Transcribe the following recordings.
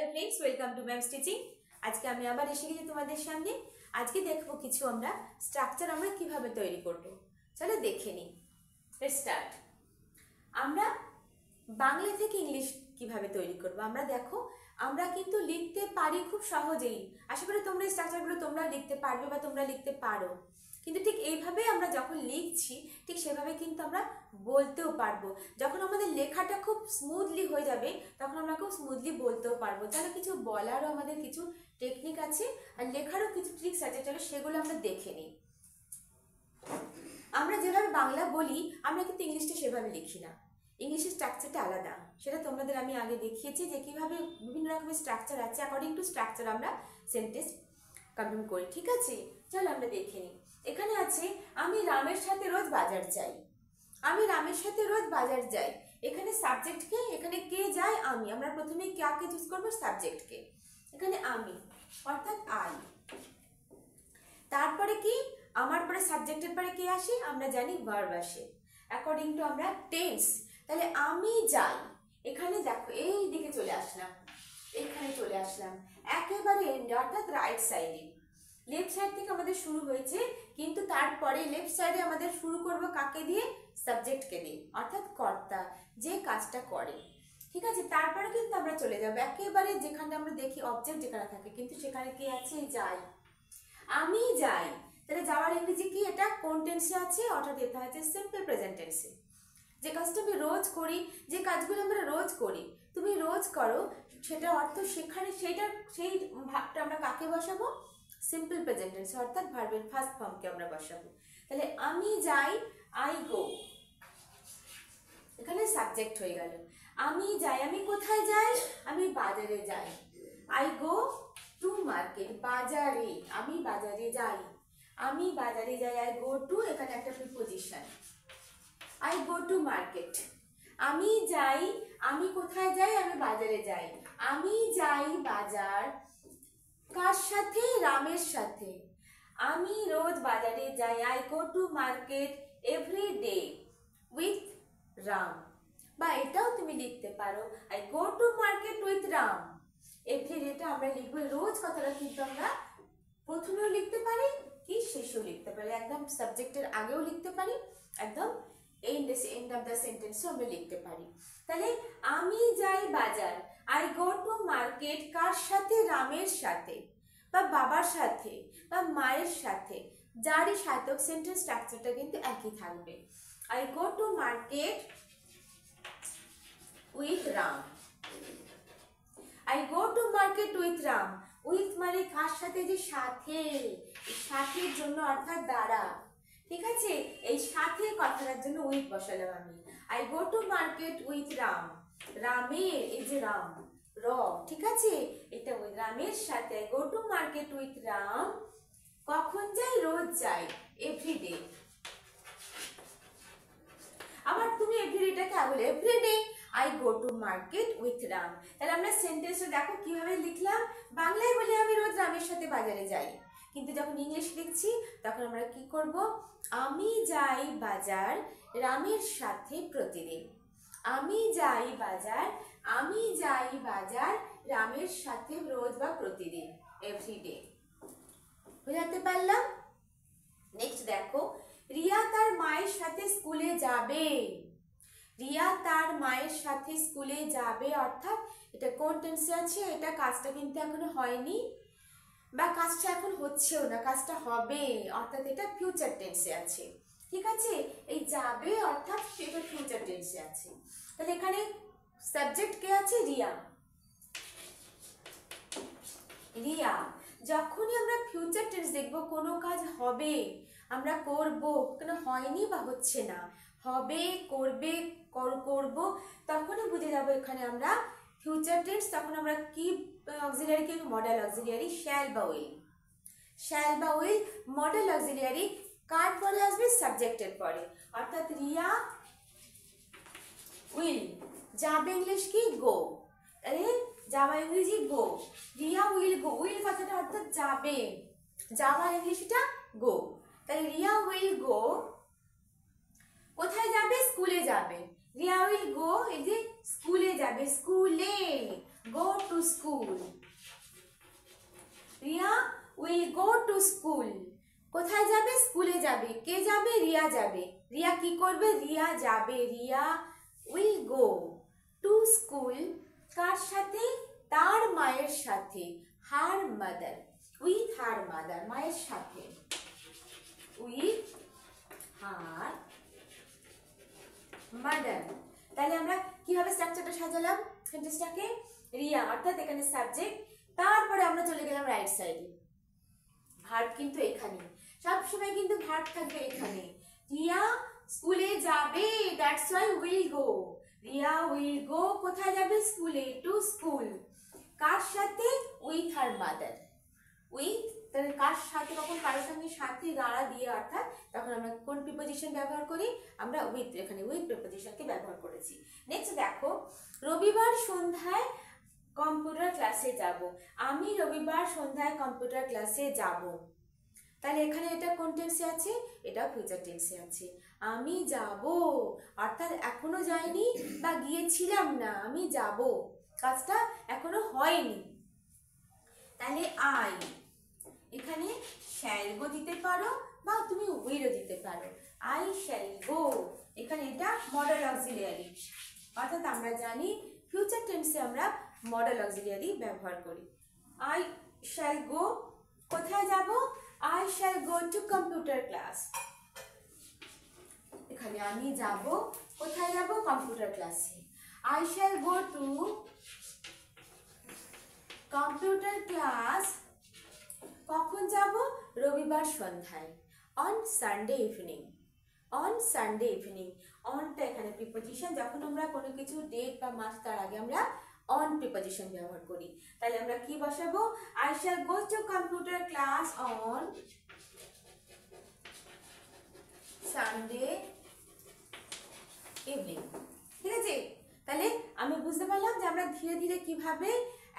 Hello friends, welcome to ma'am stitching. आज के আমি আবার এসে গেছি তোমাদের সামনে। আজকে দেখবো কিছু আমরা স্ট্রাকচার আমরা কিভাবে তৈরি করব। চলো দেখে নিই। Let's start. আমরা বাংলা থেকে ইংলিশ কিভাবে তৈরি করব। আমরা দেখো আমরা কিন্তু লিখতে পারি খুব সহজেই। আশা করি তোমরা এই স্ট্রাকচারগুলো তোমরা লিখতে পারবে বা তোমরা লিখতে পারো। কিন্তু ঠিক এইভাবে আমরা যখন লিখছি ঠিক সেভাবে কিন্তু আমরা বলতেও পারবো। যখন আমাদের লেখাটা খুব স্মুথলি হয়ে যাবে তখন আমরা খুব স্মুথলি বলতেও পারবো। তাহলে কিছু বলারও আমাদের কিছু টেকনিক আছে আর লেখারও কিছু ট্রিক্স আছে, চলো সেগুলো আমরা দেখে নিই। আমরা যেভাবে বাংলা বলি আমরা কিন্তু ইংলিশটা সেভাবে লিখি না। ইংলিশের স্ট্রাকচারটা আলাদা, সেটা তোমাদের আমি আগে দেখিয়েছি যে কীভাবে বিভিন্ন রকমের স্ট্রাকচার আছে। অ্যাকর্ডিং টু স্ট্রাকচার আমরা সেন্টেন্স কমপ্লিট করি। ঠিক আছে, চলো আমরা দেখে নিই। এখানে আছে আমি রামের সাথে রোজ বাজার যাই। আমি রামের সাথে রোজ বাজার যাই। এখানে সাবজেক্টকে, এখানে কে যায়? আমি। আমরা প্রথমে কাকে চুজ করবো? সাবজেক্টকে। এখানে আমি অর্থাৎ আই। তারপরে কি? আমার পরে সাবজেক্টের পরে কে আসে? আমরা জানি ভার্ব আসে। অ্যাকর্ডিং টু আমরা টেন্স। তাহলে আমি যাই, এখানে দেখো এই দিকে চলে আসলাম, এখানে চলে আসলাম একেবারে এন্ডে অর্থাৎ রাইট সাইডে। লেফট সাইড থেকে আমাদের শুরু হয়েছে কিন্তু তারপরে লেফট সাইডে আমাদের শুরু করব কাকে দিয়ে? সাবজেক্টকে দিয়ে অর্থাৎ কর্তা, যে কাজটা করে। ঠিক আছে, তারপরে কিন্তু আমরা চলে যাব একেবারে যেখানে আমরা দেখি অবজেক্ট যেখানে থাকে কিন্তু সেখানে কি আছে? যাই। আমি যাই। তাহলে যাওয়ার ইংরেজি কি? এটা কোন টেন্সে আছে? অর্থাৎ এটা আছে সিম্পল প্রেজেন্ট টেন্সে। যে কাজটা আমি রোজ করি, যে কাজগুলো আমরা রোজ করি, তুমি রোজ করো, সেটা অর্থ সেখানে সেই ভাবটা আমরা কাকে বসাবো? সিম্পল প্রেজেন্ট টেন্স অর্থাৎ ভার্বের ফার্স্ট ফর্মকে আমরা বসাবো। তাহলে আমি যাই, আই গো, এখানে সাবজেক্ট হয়ে গেল। আমি যাই, আমি কোথায় যাই? আমি বাজারে যাই। আই গো টু মার্কেট, বাজারে, আমি বাজারে যাই। আমি বাজারে যাই, আই গো টু, এখানে একটা preposition. I go to market. আমি যাই, আমি কোথায় যাই? আমি বাজারে যাই। আমি যাই বাজার, কার সাথে? রামের সাথে। আমি রোজ বাজারে যাই। I go to market every day with Ram. বা এটাও তুমি লিখতে পারো I go to market with Ram. Every data আমরা লিখবো। রোজ কথাটা কিন্তু আমরা প্রথমেও লিখতে পারি কি শেষেও লিখতে পারি, একদম সাবজেক্টের আগেও লিখতে পারি, একদম এন্ড অফ দ্য সেন্টেন্সও আমরা লিখতে পারি। তাহলে আমি যাই বাজার, আই গো টু মার্কেট, কার সাথে? রামের সাথে বা বাবার সাথে বা মায়ের সাথে, যারই সাথে সেন্টেন্স স্ট্রাকচারটা কিন্তু একই থাকবে। I go to market with Ram. I go to market with Ram. With মানে কার সাথে? যে সাথে, সাথের জন্য অর্থাৎ দ্বারা। ঠিক আছে, এই সাথে কথাটার জন্য উইথ বসালাম আমি। I go to market with Ram. রামের, এই যে রাম র, ঠিক আছে, এটা ওই রামের সাথে। I go to market with Ram. কখন যাই? রোজ যাই, এভরিডে। আবার তুমি এভরিডেটাকে বলে everyday I go to market with Ram. তাহলে আমরা সেন্টেন্সটা দেখো কিভাবে লিখলাম। বাংলায় বলি আমি রোজ রামের সাথে বাজারে যাই, কিন্তু যখন ইংলিশ লিখছি তখন আমরা কি করব? আমি যাই বাজার রামের সাথে প্রতিদিন। আমি যাই বাজার, আমি যাই বাজার রামের সাথে রোজ বা প্রতিদিন, এভরিডে। বুঝাতে পারলাম? নেক্সট দেখো, রিয়া তার মায়ের সাথে স্কুলে যাবে। রিয়া তার মায়ের সাথে স্কুলে যাবে অর্থাৎ এটা কোন টেন্সে আছে? এটা কাজটা কিন্তু এখনো হয়নি বা কাজটা এখন হচ্ছেও না, কাজটা হবে অর্থাৎ এটা ফিউচার টেন্সে আছে। ঠিক আছে, এই যাবে অর্থাৎ সেটা ফিউচার টেন্সে আছে। তাহলে এখানে সাবজেক্ট কে আছে? রিয়া। রিয়া। যখনই আমরা ফিউচার টেন্স দেখবো কোনো কাজ হবে, আমরা করব, কেন হয়নি বা হচ্ছে না, হবে, করবে, করব, তখনই বুঝে যাবো এখানে আমরা ফিউচার টেন্স। তখন আমরা কি অক্সিলিয়ারি কি? মডেল অক্সিলিয়ারি শ্যাল বা উইল। শ্যাল বা উইল মডেল অক্সিলিয়ারি কার পরে আসবে? সাবজেক্টের পরে। অর্থাৎ রিয়া উইল যাবে, ইংলিশ কি? গো। আরে যাওয়া ইংরেজি গো। রিয়া উইল গো, উইল কথাটা অর্থাৎ যাবে, যাওয়ার ইংলিশটা গো। তাহলে রিয়া উইল গো, কোথায় যাবে? স্কুলে যাবে। রিয়া উইল গো, এই যে স্কুলে যাবে, স্কুলে go to school. Riya will go to school. কোথায় যাবে? স্কুলে যাবে। কে যাবে? রিয়া যাবে। রিয়া কি করবে? রিয়া যাবে। Riya will go to school কার সাথে? তার মায়ের সাথে। her mother, with her mother, মায়ের সাথে। with her mother। তাহলে আমরা কিভাবে স্ট্রাকচারটা সাজালাম সেন্টেন্সটাকে? রিয়া অর্থাৎ এখানে সাবজেক্ট, তারপরে আমরা চলে গেলাম রাইট সাইডে। ভার্ব কিন্তু এখানে, সবসময় কিন্তু ভার্ব থাকবে এখানে। রিয়া স্কুলে যাবে, that's why will go. Riya will go কোথায় যাবে? স্কুলে, টু স্কুল। কার সাথে? With her mother. উইথ, তাহলে কার সাথে? কখন কারোর সঙ্গে সাথে দ্বারা দিয়ে, অর্থাৎ তখন আমরা কোন প্রিপোজিশন ব্যবহার করি? আমরা উইথ, এখানে উইথ প্রিপোজিশনকে ব্যবহার করেছি। নেক্সট দেখো, রবিবার সন্ধ্যায় কম্পিউটার ক্লাসে যাব। আমি রবিবার সন্ধ্যায় কম্পিউটার ক্লাসে যাব। তাহলে এখানে এটা কোন টেন্সে আছে? এটা ফিউচার টেন্সে আছে। আমি যাব অর্থাৎ এখনো যাইনি বা গিয়েছিলাম না, আমি যাব, কাজটা এখনো হয়নি। তাহলে আই, এখানে শ্যাল গো দিতে পারো বা তুমি উইলও দিতে পারো। আই শ্যাল গো, এখানে এটা মডেল অক্সিলিয়ারি, অর্থাৎ আমরা জানি ফিউচার টেন্সে আমরা মডেল অক্সিলিয়ারি ব্যবহার করি। আই শ্যাল গো, কোথায় যাব? I shall go to computer class. এখানে আমি যাব, কোথায় যাব? কম্পিউটার ক্লাসে। I shall go to computer class, কখন যাব? রবিবার সন্ধ্যায়, on Sunday evening. On Sunday evening, অনটা এখানে প্রিপোজিশন, যখন আমরা কোনো কিছু ডেট বা মাস তার আগে আমরা অন প্রিপোজিশন ব্যবহার করি। তাহলে আমরা কি বসাবো? I shall go to computer class on Sunday evening. ঠিক আছে? তাহলে আমি বুঝতে পারলাম যে আমরা ধীরে ধীরে কিভাবে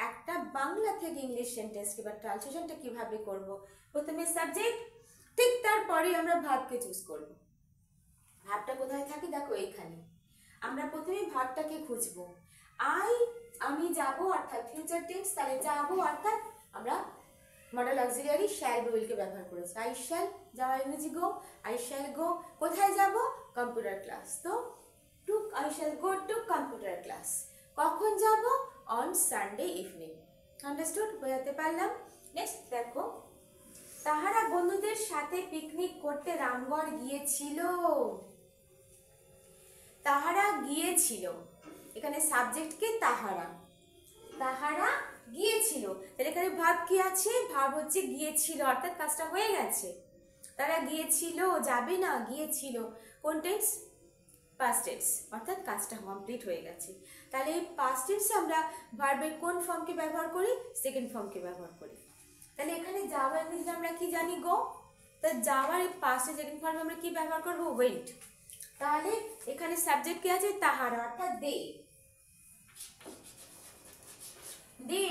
একটা বাংলা থেকে ইংলিশ সেন্টেন্স কিংবা ট্রান্সলেশনটা কিভাবে করব। প্রথমে সাবজেক্ট, ঠিক তারপরে আমরা ভার্বকে চুজ করব। ভার্বটা কোথায় থাকে? দেখো এইখানে। আমরা প্রথমে ভার্বটাকে খুঁজবো। আমি যাব অর্থাৎ ফিউচার টেন্স, তাহলে যাব অর্থাৎ আমরা মডেল অক্সিলিয়ারি শ্যাল বি উইলকে ব্যবহার করেছি। আই শ্যাল যাওয়া, ইংরেজি গো। আই শ্যাল গো, কোথায় যাব? Computer class. তো to I shall go to computer class, কখন যাব? On Sunday evening. আন্ডারস্টুড? বোঝাতে পারলাম? নেক্সট দেখো, তাহারা বন্ধুদের সাথে পিকনিক করতে রামগড় গিয়েছিল। তাহারা গিয়েছিল, এখানে সাবজেক্ট কে? তাহারা। তাহারা গিয়েছিল, তাহলে এখানে ভার্ব কি আছে? ভার্ব হচ্ছে গিয়েছিল, অর্থাৎ কাজটা হয়ে গেছে। তারা গিয়েছিল, যাবে না, গিয়েছিল। কোন টেন্স? পাস্ট টেন্স, অর্থাৎ কাজটা কমপ্লিট হয়ে গেছে। তাহলে এই পাস্ট টেন্সে আমরা ভার্বের কোন ফর্মকে ব্যবহার করি? সেকেন্ড ফর্মকে ব্যবহার করি। তাহলে এখানে যাওয়ার ইংরেজিতে আমরা কি জানি? গো। তা যাওয়ার পাস্টে সেকেন্ড ফর্মে আমরা কি ব্যবহার করব? ওয়েন্ট। তাহলে এখানে সাবজেক্ট কি আছে? তাহারা, অর্থাৎ দে। দে,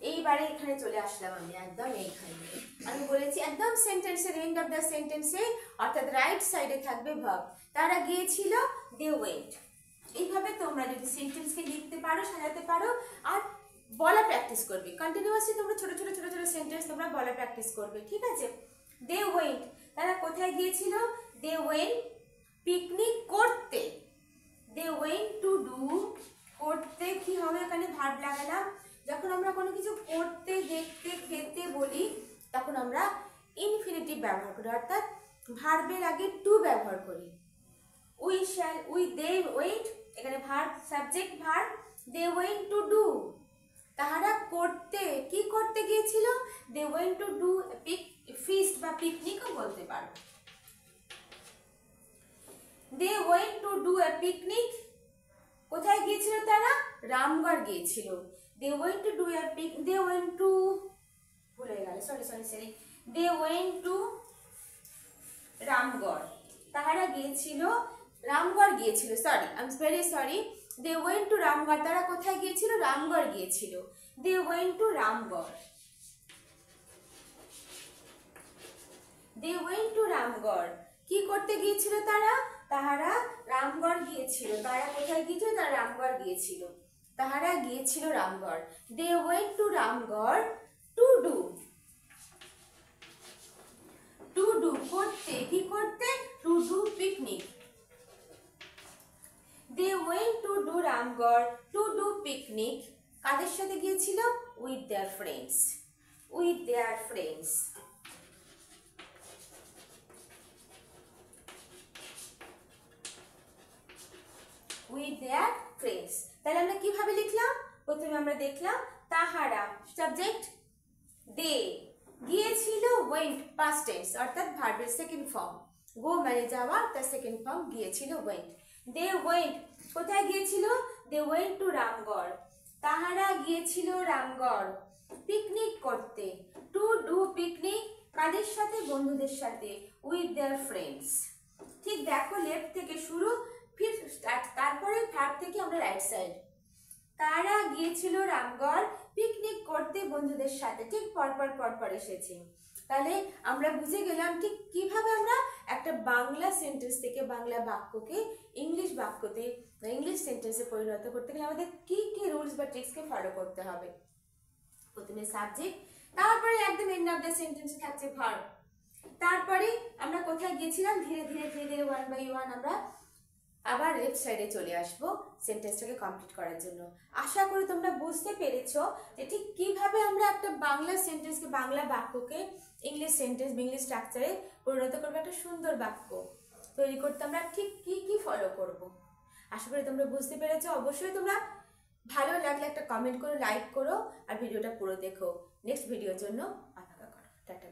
এইবারে এখানে চলে আসলাম আমি একদম এইখানে। আমি বলেছি একদম সেন্টেন্সের এন্ড অফ দ্য সেন্টেন্সে, অর্থাৎ রাইট সাইডে থাকবে ভার্ব। তারা গিয়েছিল, দে ওয়েন্ট। এইভাবে তোমরা যদি সেন্টেন্সকে লিখতে পারো, সাজাতে পারো, আর বলা প্র্যাকটিস করবে কন্টিনিউয়াসলি, তোমরা ছোট ছোট ছোট ছোট সেন্টেন্স তোমরা বলা প্র্যাকটিস করবে। ঠিক আছে? দে ওয়েন্ট, তারা কোথায় গিয়েছিল? দে ওয়েন্ট পিকনিক করতে। দে ওয়েন্ট টু ডু, করতে কি হবে? এখানে ভার্ব লাগালাম। যখন আমরা কোনো কিছু করতে, দেখতে, খেতে বলি, তখন আমরা ইনফিনিটিভ ব্যবহার করি, অর্থাৎ ভার্বের আগে টু ব্যবহার করি। We shall, we, they went, এখানে verb, subject verb, they went to do. তাহারা করতে, কি করতে গিয়েছিল? They went to do feast বা পিকনিকও বলতে পারো। They went to do a picnic, কোথায় গিয়েছিল তারা? রামগড় গিয়েছিল। They went to do a picnic, they went to, ভুলে গেল, sorry, they went to Ramgarh, তাহারা গিয়েছিল, রামগড় গিয়েছিল, sorry, I am very sorry. They went to Ramgarh, তারা কোথায় গিয়েছিল? রামগড় গিয়েছিল। They went to Ramgarh. They went to Ramgarh, কি করতে গিয়েছিল তারা? তাহারা রামগড় গিয়েছিল। তারা কোথায় গিয়েছিল? তারা রামগড় গিয়েছিল। তাহারা গিয়েছিল Ramgarh. They went to Ramgarh to do. To do করতে, কি করতে? To do picnic. They went to do Ramgarh to do picnic. কাদের সাথে গিয়েছিল? With their friends. With their friends. With their friends. তাহলে আমরা কিভাবে লিখলাম? প্রথমে আমরা দেখলাম তাহারা, সাবজেক্ট দে, গিয়েছিল ওয়েন্ট পাস্ট টেন্স অর্থাৎ ভার্বের সেকেন্ড ফর্ম। গো মানে যাওয়া, তার সেকেন্ড ফর্ম গিয়েছিল ওয়েন্ট। দে ওয়েন্ট কোথায় গিয়েছিল? They went to Ramgarh. তাহারা গিয়েছিল রামগড় পিকনিক করতে। টু ডু পিকনিক কাদের সাথে? বন্ধুদের সাথে। With their friends. ঠিক দেখো, লেফট থেকে শুরু, ফির স্টার্ট, তারপরে ভার্ব থেকে আমরা রাইট সাইড। তারা গিয়েছিল রামগড় পিকনিক করতে বন্ধুদের সাথে, ঠিক পরপর পরপর এসেছে। তাহলে আমরা বুঝে গেলাম ঠিক কিভাবে আমরা একটা বাংলা সেন্টেন্স থেকে বাংলা বাক্যকে ইংলিশ বাক্যতে, ইংলিশ সেন্টেন্সে পরিণত করতে গেলে আমাদের কি কি রুলস বা ট্রিক্সকে ফলো করতে হবে। প্রথমে সাবজেক্ট, তারপরে একদম এন্ড অফ দ্য সেন্টেন্সে থাকছে ভার্ব। তারপরে আমরা কোথায় গিয়েছিলাম? ধীরে ধীরে ধীরে ধীরে ওয়ান বাই ওয়ান আমরা আবার লেফট সাইডে চলে আসবো সেন্টেন্সটাকে কমপ্লিট করার জন্য। আশা করি তোমরা বুঝতে পেরেছো যে ঠিক কিভাবে আমরা একটা বাংলা সেন্টেন্সকে, বাংলা বাক্যকে ইংলিশ সেন্টেন্স, ইংলিশ স্ট্রাকচারে পরিণত করবো, একটা সুন্দর বাক্য তৈরি করতে আমরা ঠিক কি কি ফলো করব। আশা করি তোমরা বুঝতে পেরেছো। অবশ্যই তোমরা ভালো লাগলে একটা কমেন্ট করো, লাইক করো, আর ভিডিওটা পুরো দেখো। নেক্সট ভিডিওর জন্য অপেক্ষা করো। টাটা।